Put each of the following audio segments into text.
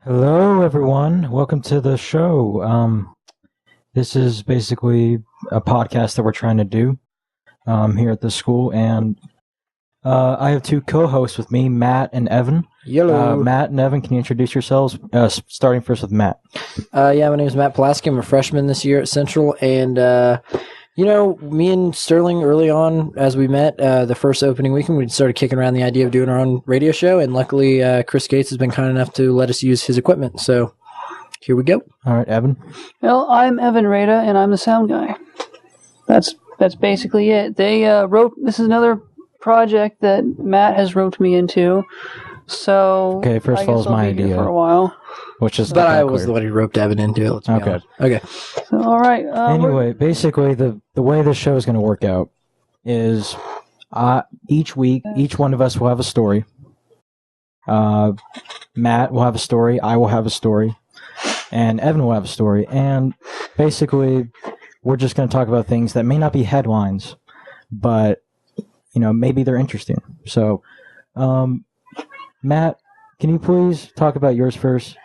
Hello, everyone. Welcome to the show. This is basically a podcast that we're trying to do here at the school, and I have two co-hosts with me, Matt and Evan. Hello. Matt and Evan, can you introduce yourselves? Starting first with Matt. My name is Matt Pulaski. I'm a freshman this year at Central, and me and Sterling early on, as we met the first opening weekend, we started kicking around the idea of doing our own radio show, and luckily Chris Gates has been kind enough to let us use his equipment, so here we go. All right, Evan. Well, I'm Evan Rada, and I'm the sound guy. That's basically it. They this is another project that Matt has roped me into. So Okay, first of all, it's my idea for a while. Which is But I was the one who roped Evan into it. Let's be honest. Okay. So all right. Anyway, basically, the way this show is going to work out is each week, each one of us will have a story. Matt will have a story. I will have a story. And Evan will have a story. And basically, we're just going to talk about things that may not be headlines, but, maybe they're interesting. So, Matt, can you please talk about yours first?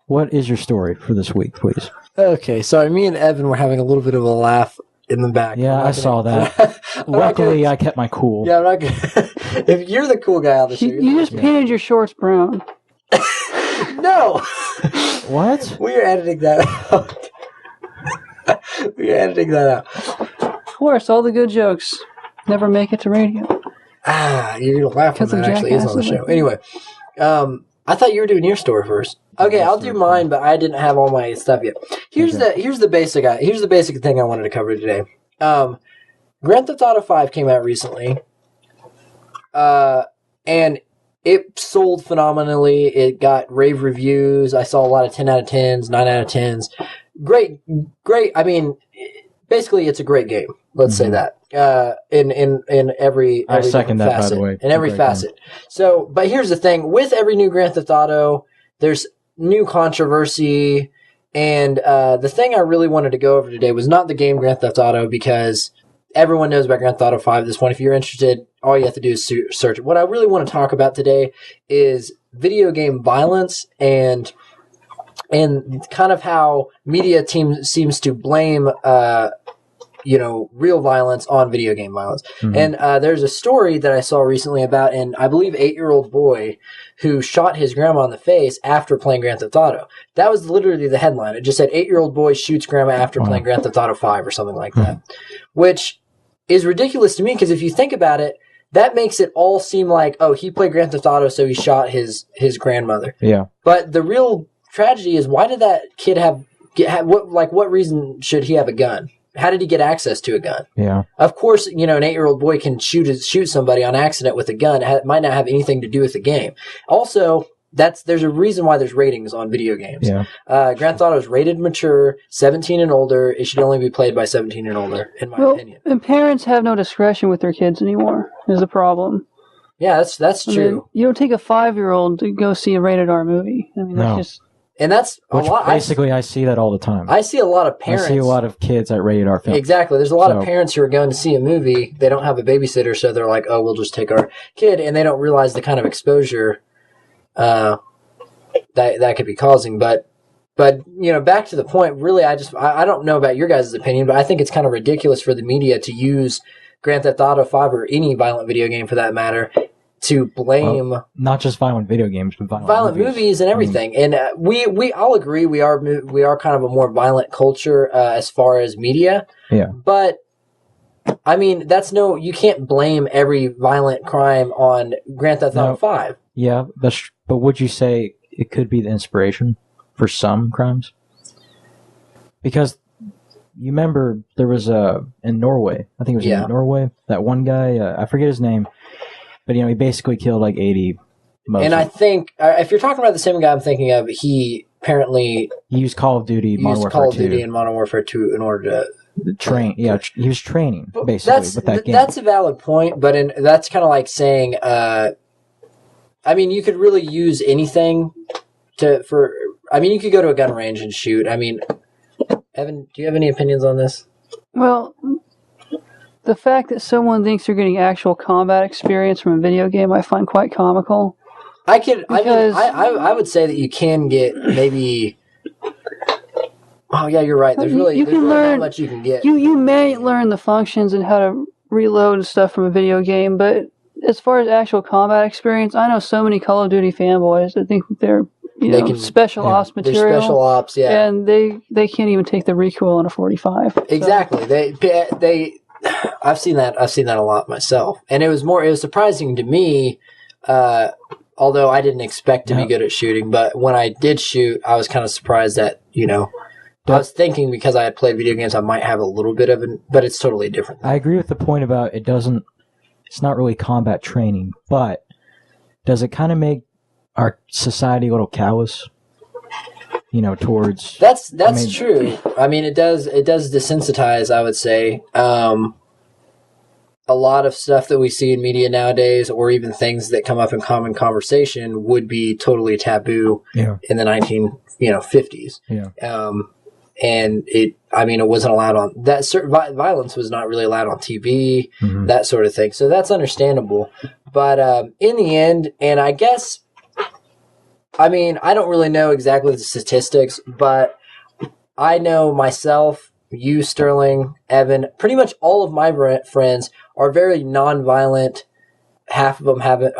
What is your story for this week, please? Okay, sorry, me and Evan were having a little bit of a laugh in the back. Yeah, I saw that. Luckily, I kept my cool. Yeah, I'm not gonna, if you're the cool guy on the show. You just painted your shorts brown. No! What? We are editing that out. We are editing that out. Of course, all the good jokes never make it to radio. You're going to laugh when that actually is on the show. Anyway, I thought you were doing your story first. Okay, I'll do mine, but I didn't have all my stuff yet. Here's the basic thing I wanted to cover today. Grand Theft Auto 5 came out recently, and it sold phenomenally. It got rave reviews. I saw a lot of 10 out of 10s, 9 out of 10s. Great. I mean, basically, it's a great game. Let's say that. In every I second that, facet, by the way. in every facet. So, but here's the thing: with every new Grand Theft Auto, there's new controversy, and the thing I really wanted to go over today was not the game Grand Theft Auto, because everyone knows about Grand Theft Auto 5 at this point. If you're interested, all you have to do is search it. What I really want to talk about today is video game violence and kind of how media seems to blame real violence on video game violence. Mm-hmm. And there's a story that I saw recently about I believe, 8-year-old boy who shot his grandma in the face after playing Grand Theft Auto. That was literally the headline. It just said 8-year-old boy shoots grandma after playing Grand Theft Auto 5 or something like that, which is ridiculous to me, because if you think about it, that makes it all seem like, oh, he played Grand Theft Auto, so he shot his grandmother. Yeah. But the real tragedy is, why did that kid what reason should he have a gun? How did he get access to a gun? Yeah. Of course, an 8-year-old boy can shoot somebody on accident with a gun. It might not have anything to do with the game. Also, there's a reason why there's ratings on video games. Yeah. Grand Theft Auto is rated mature, 17 and older. It should only be played by 17 and older, in my opinion. And parents have no discretion with their kids anymore, is the problem. Yeah, that's true. You don't take a 5-year-old to go see a rated R movie. I mean, that's just... And that's a lot. Basically, I see that all the time. I see a lot of parents. I see a lot of kids at rated R films. Exactly. There's a lot of parents who are going to see a movie. They don't have a babysitter, so they're like, oh, we'll just take our kid. And they don't realize the kind of exposure that could be causing. But back to the point, really, I don't know about your guys' opinion, but I think it's kind of ridiculous for the media to use Grand Theft Auto 5 or any violent video game for that matter to blame not just violent video games, but violent movies and everything. And we all agree we are kind of a more violent culture as far as media. Yeah. But I mean, you can't blame every violent crime on Grand Theft Auto 5. Yeah, but would you say it could be the inspiration for some crimes? Because you remember there was in Norway, I think it was in Norway, that one guy, I forget his name, but he basically killed like 80 Muslims. And I think, if you're talking about the same guy I'm thinking of, he apparently used Call of Duty, Modern Warfare 2. Call of Duty and Modern Warfare 2 in order to train. Yeah, he was training basically with that game. That's a valid point, but that's kind of like saying, you could really use anything you could go to a gun range and shoot. I mean, Evan, do you have any opinions on this? Well, the fact that someone thinks they're getting actual combat experience from a video game, I find quite comical. I would say that you can get maybe. Oh yeah, you're right. There's really not much you can get. You may learn the functions and how to reload and stuff from a video game, but as far as actual combat experience, I know so many Call of Duty fanboys that think they're special ops material. They're special ops, yeah, and they can't even take the recoil on a 45. Exactly. So. They I've seen that a lot myself, and it was surprising to me. Although I didn't expect to be good at shooting, but when I did shoot, I was kind of surprised that I was thinking because I had played video games, I might have a little bit of it, but it's totally different. I agree with the point about it's not really combat training, but does it kind of make our society a little callous? Towards... That's true. I mean, it does desensitize, I would say. A lot of stuff that we see in media nowadays, or even things that come up in common conversation, would be totally taboo in the 1950s. Yeah. And it wasn't allowed on that. Certain violence was not really allowed on TV, that sort of thing. So that's understandable. But in the end, and I guess, I don't really know exactly the statistics, but I know myself, you, Sterling, Evan, pretty much all of my friends are very nonviolent. Half of them haven't.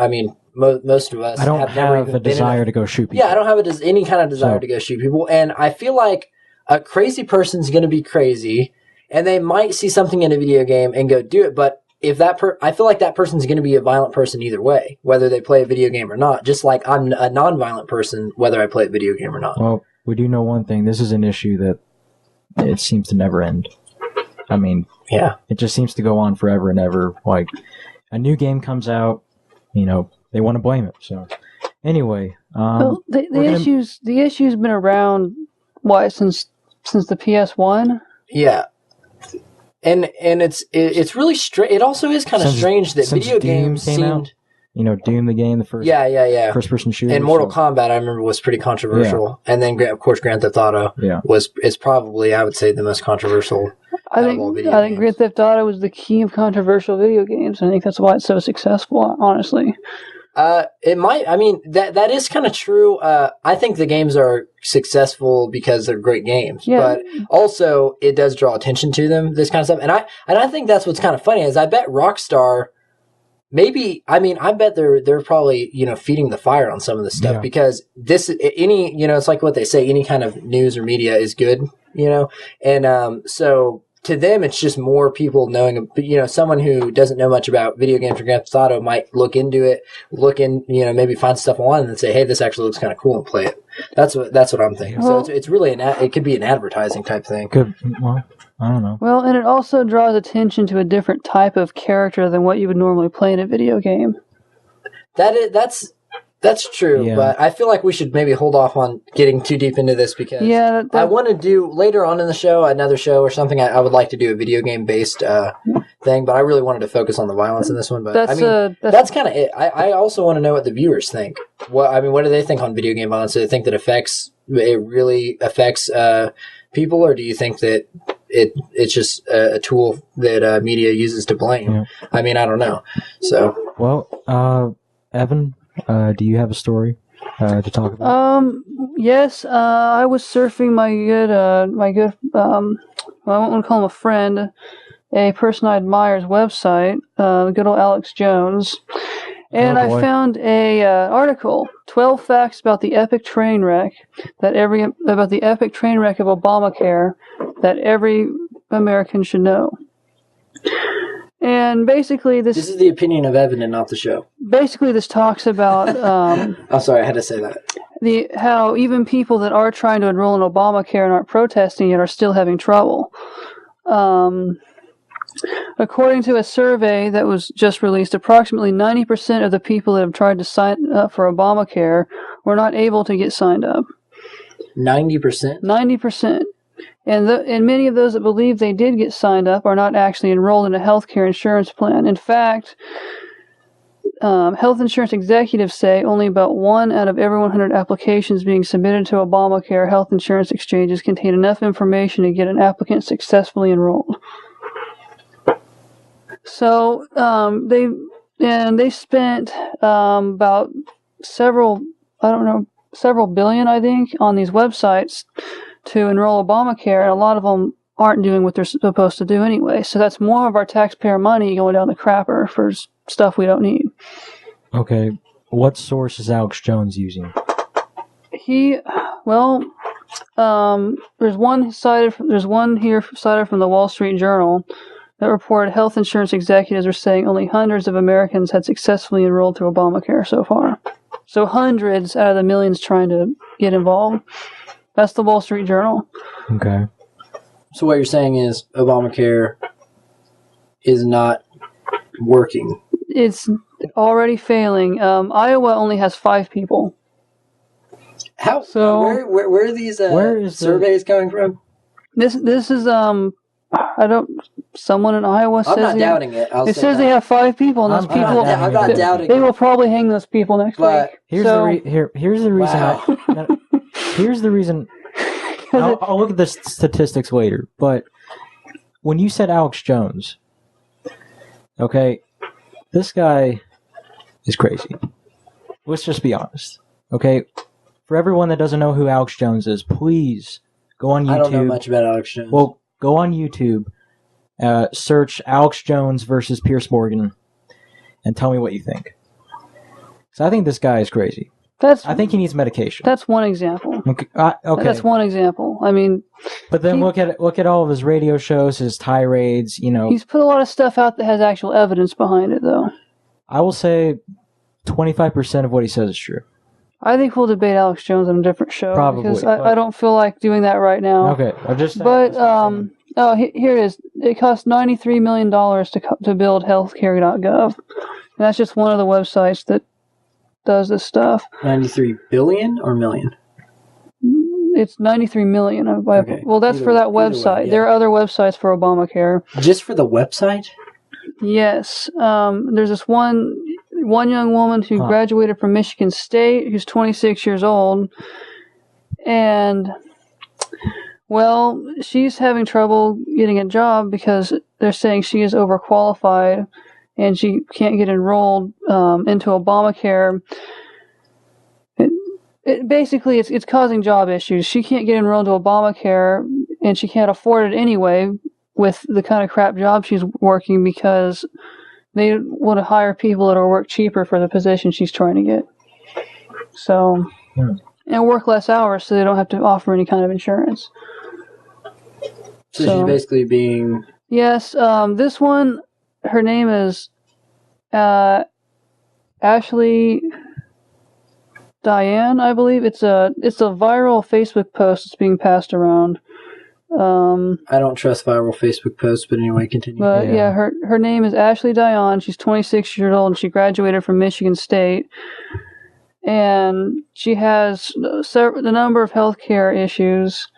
Most of us. I don't have a desire to go shoot people. Yeah, I don't have any kind of desire to go shoot people, and I feel like a crazy person's going to be crazy, and they might see something in a video game and go do it. But if I feel like that person's going to be a violent person either way, whether they play a video game or not. Just like I'm a non-violent person, whether I play a video game or not. Well, we do know one thing. This is an issue that it seems to never end. It just seems to go on forever and ever. Like, a new game comes out, they want to blame it. So, anyway, the issue's been around since the PS1. Yeah, and it's really strange. It also is kind of strange that video games seemed out. Doom the game, the first first person shooter, and Mortal Kombat, I remember, was pretty controversial. Yeah. And then of course Grand Theft Auto is probably, I would say, the most controversial. I think Grand Theft Auto was the key of controversial video games. I think that's why it's so successful. Honestly, it might. That is kind of true. I think the games are successful because they're great games, but also it does draw attention to them. This kind of stuff, and I think that's what's kind of funny is I bet Rockstar. Maybe, I bet they're probably, feeding the fire on some of this stuff because it's like what they say, any kind of news or media is good, and so to them, it's just more people knowing, someone who doesn't know much about video games or Grand Theft Auto might look into it, maybe find stuff online and say, hey, this actually looks kind of cool and play it. That's what I'm thinking. Well, so it's really it could be an advertising type thing. Well, I don't know. Well, and it also draws attention to a different type of character than what you would normally play in a video game. That's true, but I feel like we should maybe hold off on getting too deep into this because I want to do later on in the show, another show or something. I would like to do a video game based thing, but I really wanted to focus on the violence in this one. But that's kind of it. I also want to know what the viewers think. What do they think on video game violence? Do they think that it really affects people, or do you think that it's just a tool that media uses to blame? Yeah. I don't know. So, well, Evan, do you have a story to talk about? Yes. I was surfing my good, I won't call him a friend, a person I admire's website, good old Alex Jones, and I found a article, 12 facts about the epic train wreck of Obamacare that every American should know. And basically, this is the opinion of Evan and not the show. Basically, this talks about. I'm sorry, I had to say that. How even people that are trying to enroll in Obamacare and aren't protesting it are still having trouble. According to a survey that was just released, approximately 90% of the people that have tried to sign up for Obamacare were not able to get signed up. 90%? 90%. And many of those that believe they did get signed up are not actually enrolled in a health care insurance plan. In fact, health insurance executives say only about 1 out of every 100 applications being submitted to Obamacare health insurance exchanges contain enough information to get an applicant successfully enrolled. So they spent about several billion, I think, on these websites to enroll Obamacare, and a lot of them aren't doing what they're supposed to do anyway. So that's more of our taxpayer money going down the crapper for stuff we don't need. Okay, what source is Alex Jones using? There's one here cited from the Wall Street Journal that reported health insurance executives are saying only hundreds of Americans had successfully enrolled through Obamacare so far. So hundreds out of the millions trying to get involved. That's the Wall Street Journal. Okay. So what you're saying is Obamacare is not working. It's already failing. Iowa only has 5 people. How? So where are these surveys coming from? This is someone in Iowa says I'm not doubting it. It says they have 5 people, and those people I'm not doubting they will probably hang those people next week. Here's the reason. Wow. Here's the reason. I'll look at the statistics later, but when you said Alex Jones, okay, this guy is crazy. Let's just be honest, okay? For everyone that doesn't know who Alex Jones is, please go on YouTube. I don't know much about Alex Jones. Well, go on YouTube, search Alex Jones versus Piers and tell me what you think. So I think this guy is crazy. I think he needs medication. That's one example. Okay. That's one example. I mean, but then look at all of his radio shows, his tirades. He's put a lot of stuff out that has actual evidence behind it, though. I will say 25% of what he says is true. I think we'll debate Alex Jones on a different show. Probably, because I don't feel like doing that right now. Okay, I'm just. But here it is. It cost $93 million to build healthcare.gov. And that's just one of the websites that does this stuff. 93 billion or million? It's 93 million. Okay. Well, that's for that website. Way, yeah. There are other websites for Obamacare. Just for the website? Yes. There's this one young woman who graduated from Michigan State, who's 26 years old, and she's having trouble getting a job because they're saying she is overqualified and she can't get enrolled into Obamacare. Basically, it's causing job issues. She can't get enrolled to Obamacare, and she can't afford it anyway with the kind of crap job she's working because they want to hire people that will work cheaper for the position she's trying to get. So, and work less hours so they don't have to offer any kind of insurance. So she's basically being... Yes, this one, her name is Ashley Diane, I believe. It's a viral Facebook post that's being passed around. I don't trust viral Facebook posts, but anyway, continue. But yeah, her name is Ashley Diane. She's 26 years old, and she graduated from Michigan State. And she has the number of healthcare issues,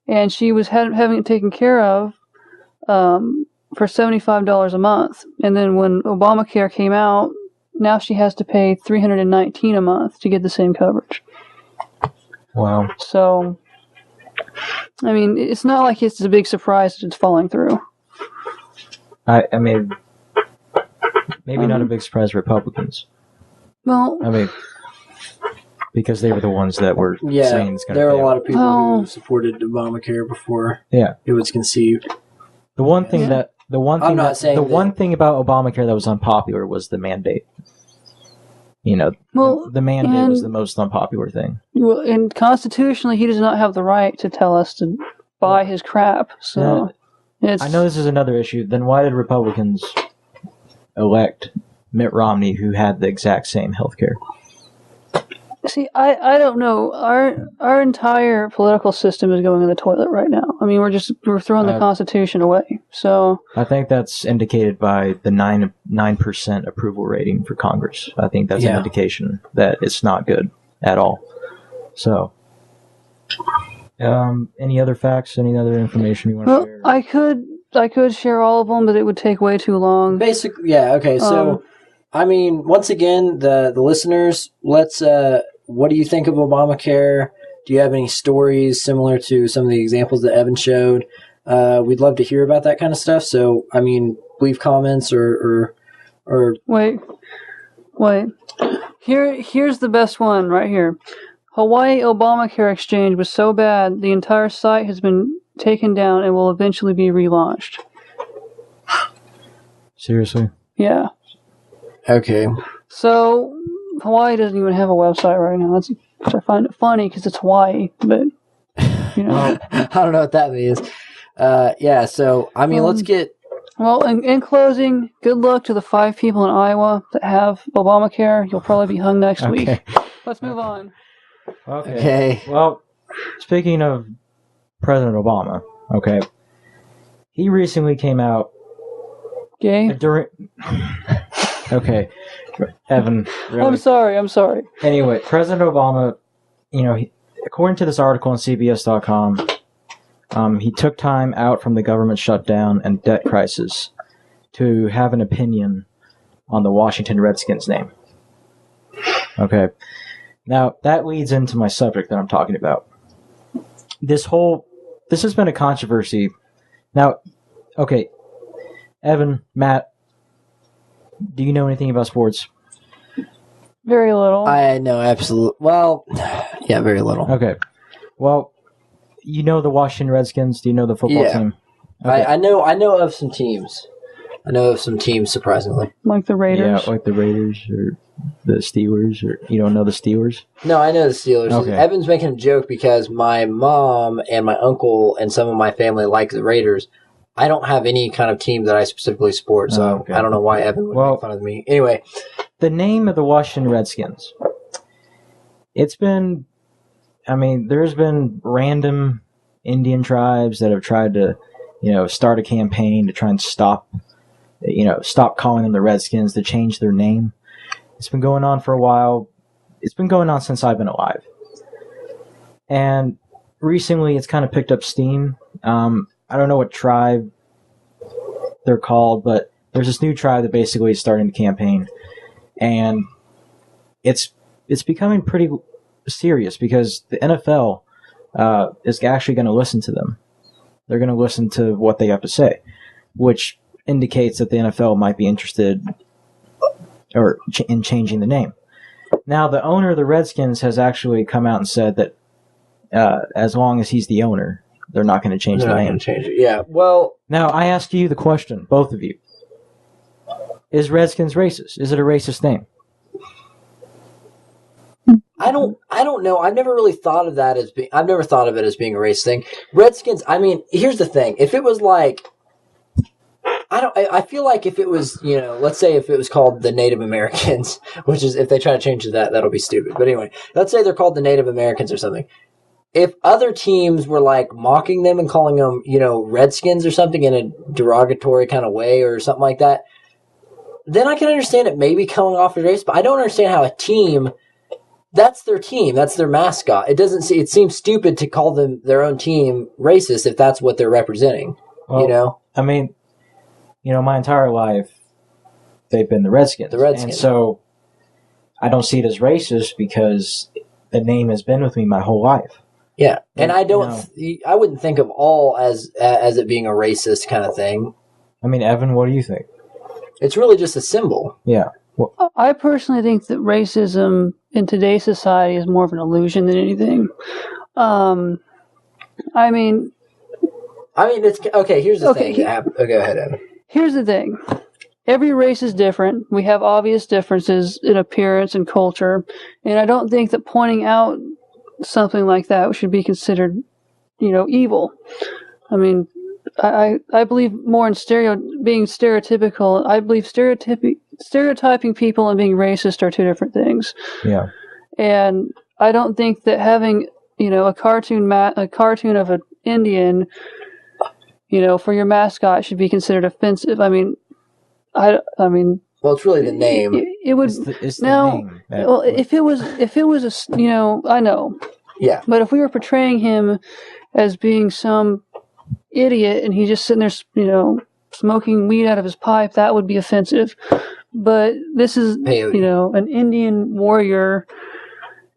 and she was having it taken care of for $75 a month. And then when Obamacare came out, now she has to pay $319 a month to get the same coverage. Wow. So, I mean, it's not like it's a big surprise that it's falling through. I mean, maybe not a big surprise for Republicans. Well, I mean, because they were the ones that were saying it's going to there are a lot of people who supported Obamacare before it was conceived. The one thing about Obamacare that was unpopular was the mandate. The mandate was the most unpopular thing. Well, and constitutionally, he does not have the right to tell us to buy his crap. So, I know this is another issue. Then why did Republicans elect Mitt Romney, who had the exact same health care? See, I don't know. Our entire political system is going in the toilet right now. I mean, we're throwing the Constitution away. So I think that's indicated by the 9% approval rating for Congress. I think that's an indication that it's not good at all. So, any other facts? Any other information you want to share? I could share all of them, but it would take way too long. Basically, yeah. Okay, so I mean, once again, the listeners, let's. What do you think of Obamacare? Do you have any stories similar to some of the examples that Evan showed? We'd love to hear about that kind of stuff. So, I mean, leave comments or Wait. Here's the best one right here. Hawaii Obamacare exchange was so bad, the entire site has been taken down and will eventually be relaunched. Seriously? Yeah. Okay. So, Hawaii doesn't even have a website right now. I find it funny because it's Hawaii, but, you know. I don't know what that means. Yeah, so, I mean, let's get... Well, in closing, good luck to the 5 people in Iowa that have Obamacare. You'll probably be hung next week. Let's move on. Okay. Well, speaking of President Obama, okay, he recently came out Gay? during. Okay, Evan. Really? I'm sorry. Anyway, President Obama, according to this article on CBS.com, he took time out from the government shutdown and debt crisis to have an opinion on the Washington Redskins name. Okay. Now, that leads into my subject that I'm talking about. This has been a controversy. Now, okay, Evan, Matt, do you know anything about sports? Very little. I know absolutely. Well, yeah, very little. Okay. Well, you know the Washington Redskins? Do you know the football team? Okay. I know of some teams. I know of some teams, surprisingly. Like the Raiders? Yeah, like the Raiders or the Steelers, or you don't know the Steelers? No, I know the Steelers. Okay. Evan's making a joke because my mom and my uncle and some of my family like the Raiders. I don't have any kind of team that I specifically support, so I don't know why Evan would make fun of me. Anyway. The name of the Washington Redskins. There's been random Indian tribes that have tried to, start a campaign to try and stop calling them the Redskins, to change their name. It's been going on for a while. It's been going on since I've been alive. And recently it's kind of picked up steam. I don't know what tribe they're called, but there's this new tribe that basically is starting the campaign. And it's becoming pretty serious because the NFL is actually going to listen to them. They're going to listen to what they have to say, which indicates that the NFL might be interested in changing the name. Now, the owner of the Redskins has actually come out and said that as long as he's the owner, they're not going to change the name. They're not going to change it. Yeah. Well, now I ask you the question, both of you: is Redskins racist? Is it a racist name? I don't know. I've never really thought of that I've never thought of it as being a race thing. Redskins. I mean, here's the thing: if it was like, I feel like if it was, let's say if it was called the Native Americans, which is, if they try to change that'll be stupid. But anyway, let's say they're called the Native Americans or something. If other teams were like mocking them and calling them, Redskins or something in a derogatory kind of way or something like that, then I can understand it maybe coming off as race. But I don't understand how a team, that's their team, that's their mascot. It seems stupid to call them their own team racist if that's what they're representing. Well, I mean, my entire life they've been the Redskins. And so I don't see it as racist because the name has been with me my whole life. Yeah, and I wouldn't think of all as it being a racist kind of thing. I mean, Evan, what do you think? It's really just a symbol. Yeah. Well, I personally think that racism in today's society is more of an illusion than anything. It's okay. Here's the thing. Go ahead, Evan. Here's the thing. Every race is different. We have obvious differences in appearance and culture, and I don't think that pointing out something like that should be considered, evil. I mean, I believe more in being stereotypical. I believe stereotyping people and being racist are two different things. Yeah. And I don't think that having, a cartoon of an Indian, for your mascot should be considered offensive. I mean, well, it's really the name. It would it's the name. Well, if it was I know. Yeah. But if we were portraying him as being some idiot and he's just sitting there, smoking weed out of his pipe, that would be offensive. But this is, peyote. An Indian warrior,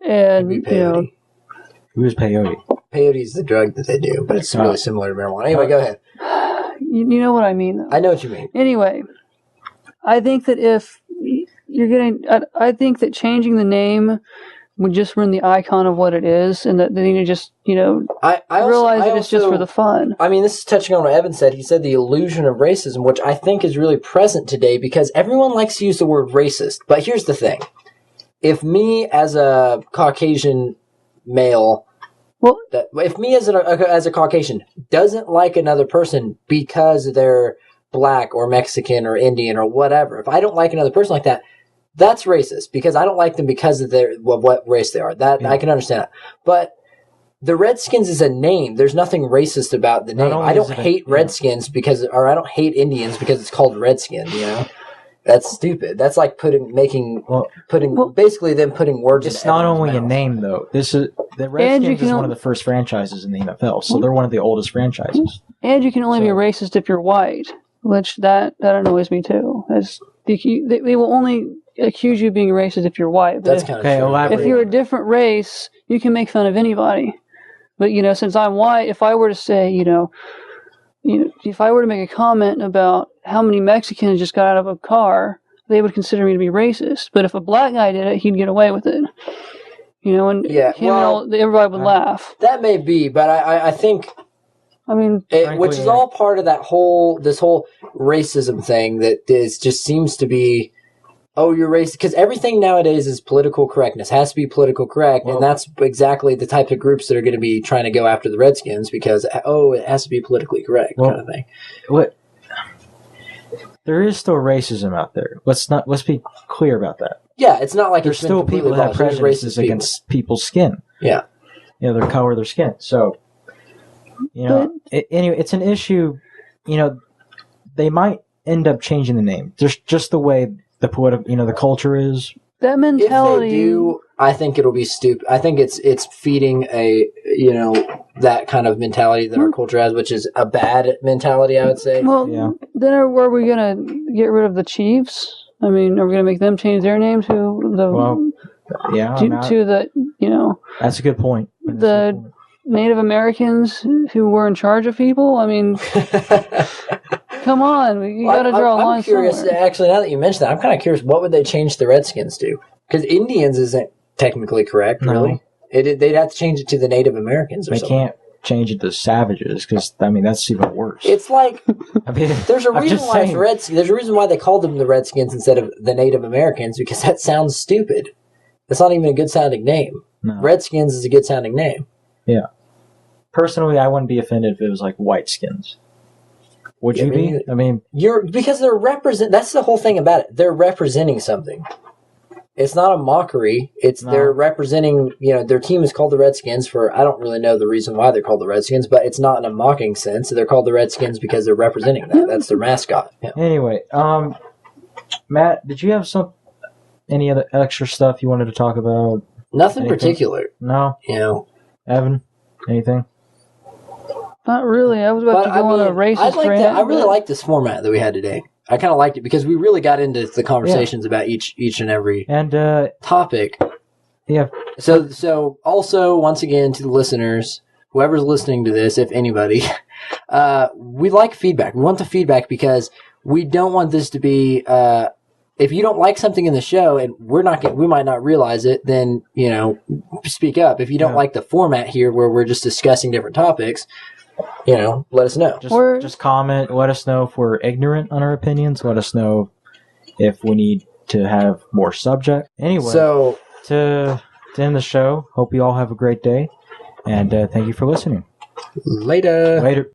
and Who is peyote? Peyote is the drug that they do, but it's really similar to marijuana. Anyway, go ahead. You know what I mean, though. I know what you mean. Anyway, I think that if you're getting. I think that changing the name would just ruin the icon of what it is, and that they need to just, I realize that it's just for the fun. I mean, this is touching on what Evan said. He said the illusion of racism, which I think is really present today because everyone likes to use the word racist. But here's the thing. If me as a Caucasian male, if me as a Caucasian doesn't like another person because they're black or Mexican or Indian or whatever, if I don't like another person like that, that's racist because I don't like them because of what race they are. I can understand that. But the Redskins is a name. There's nothing racist about the name. I don't hate Redskins or I don't hate Indians because it's called Redskins, That's stupid. That's like basically them putting words in. It's not only a name though. The Redskins is one of the first franchises in the NFL, so they're one of the oldest franchises. And you can only be racist if you're white, which that annoys me too. They will only accuse you of being racist if you're white. That's kind of true. If you're a different race, you can make fun of anybody. But since I'm white, if I were to say, if I were to make a comment about how many Mexicans just got out of a car, they would consider me to be racist. But if a black guy did it, he'd get away with it. Everybody would laugh. That may be, but I think. I mean, which is all part of this whole racism thing that just seems to be. Oh, you're racist. Because everything nowadays is political correctness. Has to be political correct. And that's exactly the type of groups that are going to be trying to go after the Redskins because, it has to be politically correct kind of thing. There is still racism out there. Let's be clear about that. Yeah, it's not like there's still people that have prejudices against people's skin. Yeah. Their color of their skin. So, anyway, it's an issue. They might end up changing the name. Just the way the the culture is. That mentality. If they do, I think it'll be stupid. I think it's feeding that kind of mentality that our culture has, which is a bad mentality, I would say. Well, then are we going to get rid of the Chiefs? I mean, are we going to make them change their name to the? To the That's a good point. The Native Americans who were in charge of people. I mean. Come on, you got to draw a line. I'm curious. Somewhere. Actually, now that you mentioned that, I'm kind of curious. What would they change the Redskins to? Because Indians isn't technically correct, really. They'd have to change it to the Native Americans. They can't change it to savages because that's even worse. It's like there's a reason why there's a reason why they called them the Redskins instead of the Native Americans because that sounds stupid. That's not even a good sounding name. No. Redskins is a good sounding name. Yeah. Personally, I wouldn't be offended if it was like Whiteskins. Would you be? I mean, because they're that's the whole thing about it. They're representing something. It's not a mockery. They're representing, their team is called the Redskins for, I don't really know the reason why they're called the Redskins, but it's not in a mocking sense. They're called the Redskins because they're representing that. That's their mascot. Yeah. Anyway, Matt, did you have any other extra stuff you wanted to talk about? Nothing particular. No? Evan, anything? Not really. I was about to go on a racist rant. I really like this format that we had today. I kind of liked it because we really got into the conversations about each and every topic. Yeah. So also, once again, to the listeners, whoever's listening to this, if anybody, we like feedback. We want the feedback because we don't want this to be, if you don't like something in the show and we might not realize it, then, speak up. If you don't like the format here where we're just discussing different topics, let us know. Just comment. Let us know if we're ignorant on our opinions. Let us know if we need to have more subject. Anyway, so to end the show, hope you all have a great day, and thank you for listening. Later.